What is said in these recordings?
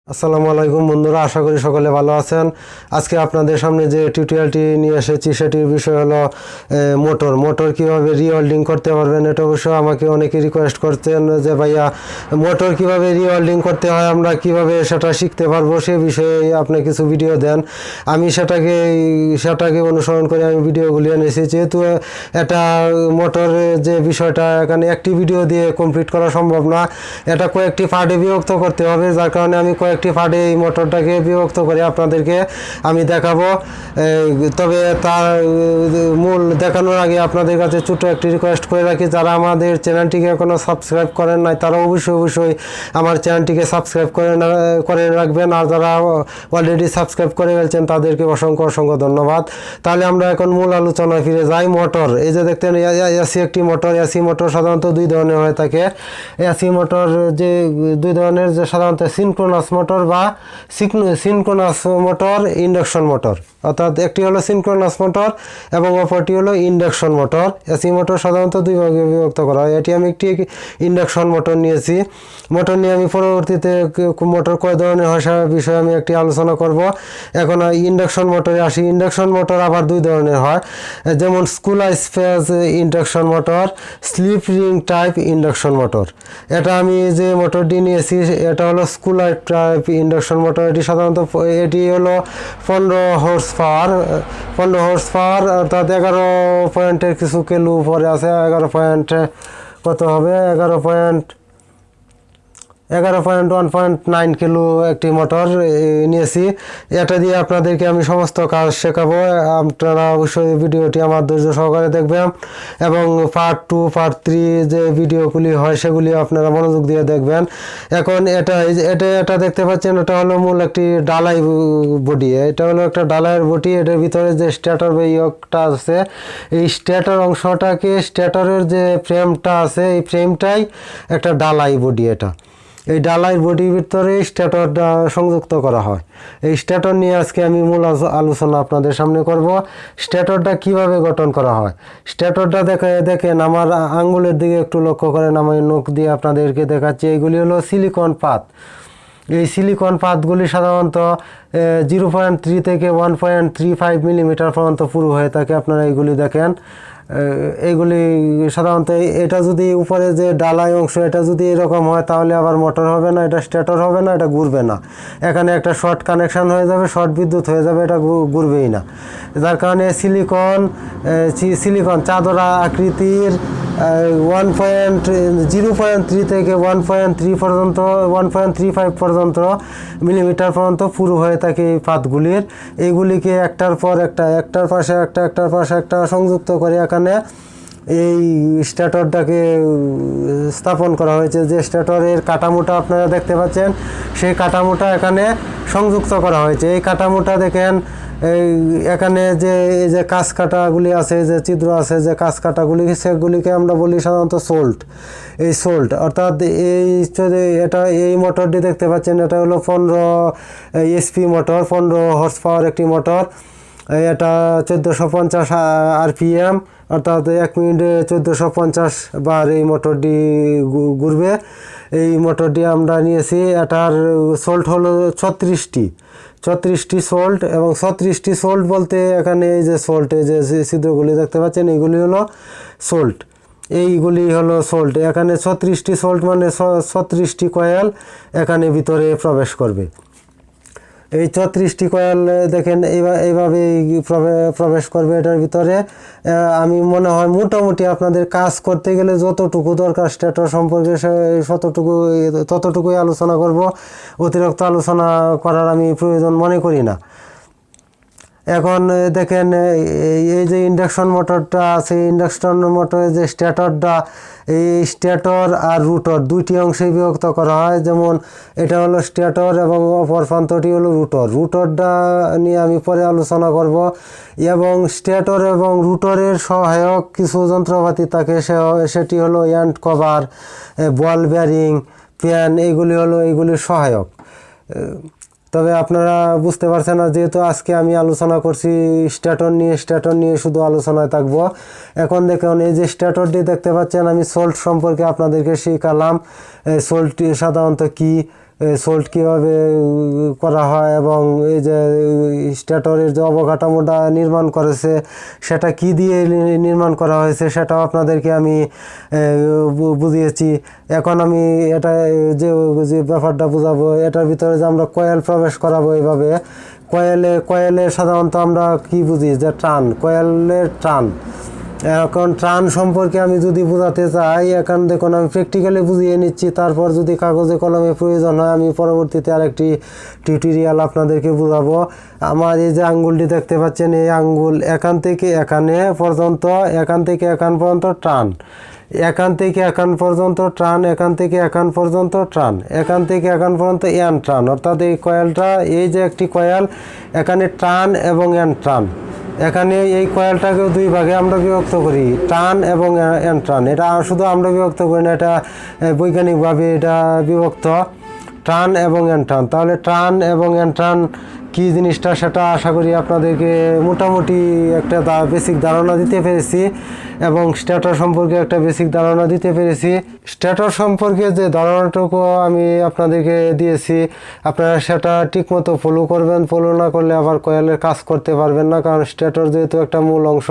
আসসালামু আলাইকুম বন্ধুরা, আশা করি সকলে ভালো আছেন। আজকে আপনাদের সামনে যে টিউটোরিয়ালটি নিয়ে এসেছি সেটির বিষয় হলো মোটর কিভাবে রিওয়েল্ডিং করতে পারবেন। এটা অবশ্য আমাকে অনেকে রিকোয়েস্ট করছেন যে ভাইয়া মোটর কিভাবে রিওয়েল্ডিং করতে হয়, আমরা কিভাবে সেটা শিখতে পারবো, সে বিষয়ে আপনি কিছু ভিডিও দেন। আমি সেটাকে অনুসরণ করে আমি ভিডিওগুলি এনেছি। যেহেতু এটা মোটরের যে বিষয়টা এখানে একটি ভিডিও দিয়ে কমপ্লিট করা সম্ভব না, এটা কয়েকটি পার্টে বিভক্ত করতে হবে, যার কারণে আমি কয়েকটি পার্টে এই মোটরটাকে বিভক্ত করে আপনাদেরকে আমি দেখাবো। তবে তার মূল দেখানোর আগে আপনাদের কাছে ছোট্ট একটি রিকোয়েস্ট করে রাখি, যারা আমাদের চ্যানেলটিকে এখনও সাবস্ক্রাইব করেন নাই তারা অবশ্যই আমার চ্যানেলটিকে সাবস্ক্রাইব করে রাখবেন, আর যারা অলরেডি সাবস্ক্রাইব করে ফেলছেন তাদেরকে অসংখ্য ধন্যবাদ। তাহলে আমরা এখন মূল আলোচনায় ফিরে যাই। মোটর, এই যে দেখতেন এসি একটি মোটর। এসি মোটর সাধারণত দুই ধরনের হয়ে থাকে। এসি মোটর যে দুই ধরনের, যে সাধারণত সিনক্রোনাস মোটর বা সিনক্রোনাস মোটর, ইন্ডাকশন মোটর। অর্থাৎ একটি হলো সিনক্রোনাস মোটর এবং অপরটি হলো ইন্ডাকশন মোটর। এসি মোটর সাধারণত দুই ভাগে বিভক্ত করা হয়। এটি আমি একটি ইন্ডাকশন মোটর নিয়েছি। মোটর নিয়ে আমি পরবর্তীতে মোটর কয় ধরনের হয় সে বিষয়ে আমি একটি আলোচনা করব। এখন ইন্ডাকশন মোটরে আসি। ইন্ডাকশন মোটর আবার দুই ধরনের হয়, যেমন squirrel space induction motor, slip ring type induction motor. এটা আমি যে মোটরটি নিয়েছি এটা হলো স্কুলার টাইপ ইন্ডাকশন মোটর। এটি সাধারণত এটি হলো 15 হর্স পাওয়ার, অর্থাৎ 11 পয়েন্টের কিছু কিলো উপরে আছে। 11 পয়েন্ট কত হবে, 11.1.9 কিলো একটি মোটর নিয়েছি। এটা দিয়ে আপনাদেরকে আমি সমস্ত কাজ শেখাবো। আপনারা অবশ্যই ভিডিওটি আমার ধৈর্য সহকারে দেখবেন এবং পার্ট 2 পার্ট 3 যে ভিডিওগুলি হয় সেগুলি আপনারা মনোযোগ দিয়ে দেখবেন। এখন এটা দেখতে পাচ্ছেন, এটা হলো মূল একটি ডালাই বডি। এটা হলো একটা ডালাইয়ের বডি। এটার ভিতরে যে স্ট্যাটর বা ইয়কটা আছে, এই স্ট্যাটর অংশটাকে, স্ট্যাটরের যে ফ্রেমটা আছে এই ফ্রেমটাই একটা ডালাই বডি। এই ডালাই বডির ভিতরে স্ট্যাটরটা সংযুক্ত করা হয়। এই স্ট্যাটর নিয়ে আজকে আমি মূল আলোচনা আপনাদের সামনে করব। স্ট্যাটরটা কিভাবে গঠন করা হয়, স্ট্যাটরটা দেখেন আমার আঙ্গুলের দিকে একটু লক্ষ্য করেন, আমি নখ দিয়ে আপনাদেরকে দেখাচ্ছি। এইগুলি হলো সিলিকন পাত। এই সিলিকন পাতগুলি সাধারণত 0.3 থেকে 1.35 মিলিমিটার পর্যন্ত পুরু হয়ে থাকে। আপনারা এইগুলি দেখেন, এইগুলি সাধারণত এটা যদি উপরে যে ডালাই অংশ এটা যদি এরকম হয় তাহলে আবার মোটর হবে না, এটা স্ট্যাটর হবে না, এটা ঘুরবে না। এখানে একটা শর্ট কানেকশান হয়ে যাবে, শর্ট বিদ্যুৎ হয়ে যাবে, এটা ঘুরবেই না। যার কারণে সিলিকন চাদরা আকৃতির 0.3 থেকে 1.35 পর্যন্ত মিলিমিটার পর্যন্ত পুরু হয়ে থাকে এই পাতগুলির। এইগুলিকে একটার পাশে একটা সংযুক্ত করে এখানে এই স্ট্যাটরটাকে স্থাপন করা হয়েছে। যে স্ট্যাটরের কাঠামোটা আপনারা দেখতে পাচ্ছেন সেই কাঠামোটা এখানে সংযুক্ত করা হয়েছে। এই কাঠামোটা দেখেন, এখানে যে এই যে কাঁচ কাটাগুলি আছে, যে ছিদ্র আছে, যে কাঁচ কাটাগুলি, সেগুলিকে আমরা বলি সাধারণত সোল্ট। এই সোল্ট অর্থাৎ এই মোটরটি দেখতে পাচ্ছেন, এটা হলো 15 এসপি মোটর, 15 হর্স পাওয়ার একটি মোটর। এটা 1450 আরপিএম, অর্থাৎ 1 মিনিটে 1450 বার এই মোটরটি ঘুরবে। এই মোটরটি আমরা নিয়েছি। এটার সোল্ট হলো 36টি সোল্ট, এবং 36টি সোল্ট বলতে এখানে এই যে সোল্টে যে ছিদ্রগুলি দেখতে পাচ্ছেন এইগুলি হলো সোল্ট। এইগুলি হলো সোল্ট। এখানে 36টি সোল্ট মানে 36টি কয়েল এখানে ভিতরে প্রবেশ করবে। এই 34টি কয়েল দেখেন এইভাবে প্রবেশ করবে এটার ভিতরে। আমি মনে হয় মোটামুটি আপনাদের কাজ করতে গেলে যতটুকু দরকার স্ট্যাটর সম্পর্কে ততটুকুই আলোচনা করব। অতিরিক্ত আলোচনা করার আমি প্রয়োজন মনে করি না। এখন দেখেন এই যে ইন্ডাকশন মোটরটা আছে, ইন্ডাকশন মোটরের যে স্ট্যাটরটা, এই স্ট্যাটর আর রুটর দুইটি অংশে বিভক্ত করা হয়। যেমন এটা হলো স্ট্যাটর এবং অপর প্রান্তটি হলো রুটরটা নিয়ে আমি পরে আলোচনা করব। এবং স্ট্যাটর এবং রুটরের সহায়ক কিছু যন্ত্রপাতি থাকে, সেটি হলো end cover, ball bearing, pan, এইগুলির সহায়ক। তবে আপনারা বুঝতে পারছেন না, যেহেতু আজকে আমি আলোচনা করছি স্ট্যাটর নিয়ে শুধু আলোচনায় থাকবো। এখন দেখুন এই যে স্ট্যাটরটি দেখতে পাচ্ছেন, আমি সোল্ট সম্পর্কে আপনাদেরকে শেখালাম। সোল্টটি সাধারণত কি, সোল্ট কীভাবে করা হয় এবং এই যে স্ট্যাটরের যে অবকাঠামোটা নির্মাণ করেছে সেটা কি দিয়ে নির্মাণ করা হয়েছে সেটাও আপনাদেরকে আমি বুঝিয়েছি। এখন আমি এটা যে যে ব্যাপারটা বোঝাবো, এটার ভিতরে যে আমরা কয়েল প্রবেশ করাবো এইভাবে। কয়েলে সাধারণত আমরা কি বুঝি যে টান, কয়েলের টান। এখন ট্রান সম্পর্কে আমি যদি বোঝাতে চাই, এখন দেখুন আমি প্র্যাকটিক্যালি বুঝিয়ে নিচ্ছি, তারপর যদি কাগজে কলমে প্রয়োজন হয় আমি পরবর্তীতে আরেকটি টিউটোরিয়াল আপনাদেরকে বোঝাবো। আমার এই যে আঙ্গুলটি দেখতে পাচ্ছেন, এই আঙ্গুল এখান থেকে এখানে পর্যন্ত, এখান থেকে এখান পর্যন্ত টান, এখান থেকে এখান পর্যন্ত টান, এখান থেকে এখান পর্যন্ত টান, এখান থেকে এখান পর্যন্ত এন টান। অর্থাৎ এই কয়েলটা, এই যে একটি কয়েল, এখানে টান এবং এন টান। এখানে এই কয়েলটাকেও দুই ভাগে আমরা বিভক্ত করি, টান এবং এন টান। এটা শুধু আমরা বিভক্ত করি না, এটা বৈজ্ঞানিকভাবে এটা বিভক্ত, টান এবং এন টান। তাহলে টান এবং এন টান কী জিনিসটা সেটা আশা করি আপনাদেরকে মোটামুটি একটা বেসিক ধারণা দিতে পেরেছি এবং স্ট্যাটর সম্পর্কে একটা বেসিক ধারণা দিতে পেরেছি। স্ট্যাটর সম্পর্কে যে ধারণাটুকু আমি আপনাদেরকে দিয়েছি, আপনারা সেটা ঠিকমতো ফলো করবেন। ফলো না করলে আবার কয়েলের কাজ করতে পারবেন না, কারণ স্ট্যাটর যেহেতু একটা মূল অংশ,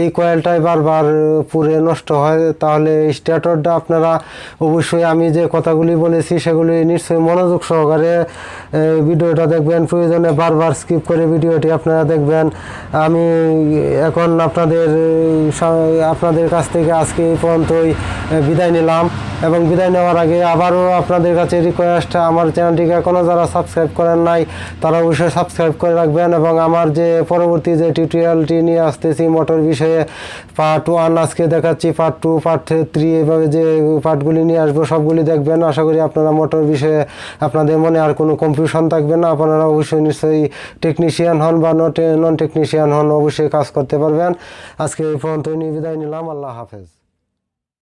এই কয়েলটাই বারবার পুড়ে নষ্ট হয়। তাহলে স্ট্যাটরটা আপনারা অবশ্যই আমি যে কথাগুলি বলেছি সেগুলি নিশ্চয়ই মনোযোগ সহকারে ভিডিওটা দেখবেন। প্রয়োজনে বারবার স্কিপ করে ভিডিওটি আপনারা দেখবেন। আমি এখন আপনাদের কাছ থেকে আজকে এই পর্যন্তই বিদায় নিলাম এবং বিদায় নেওয়ার আগে আবারও আপনাদের কাছে রিকোয়েস্ট, আমার চ্যানেলটিকে এখনও যারা সাবস্ক্রাইব করেন নাই তারা অবশ্যই সাবস্ক্রাইব করে রাখবেন এবং আমার যে পরবর্তী যে টিউটোরিয়ালটি নিয়ে আসতেছি মোটর বিষয়ে, পার্ট 1 আজকে দেখাচ্ছি, পার্ট 2, পার্ট 3, এইভাবে যে পার্টগুলি নিয়ে আসবো সবগুলি দেখবেন। আশা করি আপনারা মোটর বিষয়ে আপনাদের মনে আর কোনো কনফিউশন থাকবে না। আপনারা অবশ্যই নিশ্চয়ই টেকনিশিয়ান হন বা নন টেকনিশিয়ান হন, অবশ্যই কাজ করতে পারবেন। আজকে এই পর্যন্তই নিয়ে বিদায় নিলাম। আল্লাহ হাফেজ।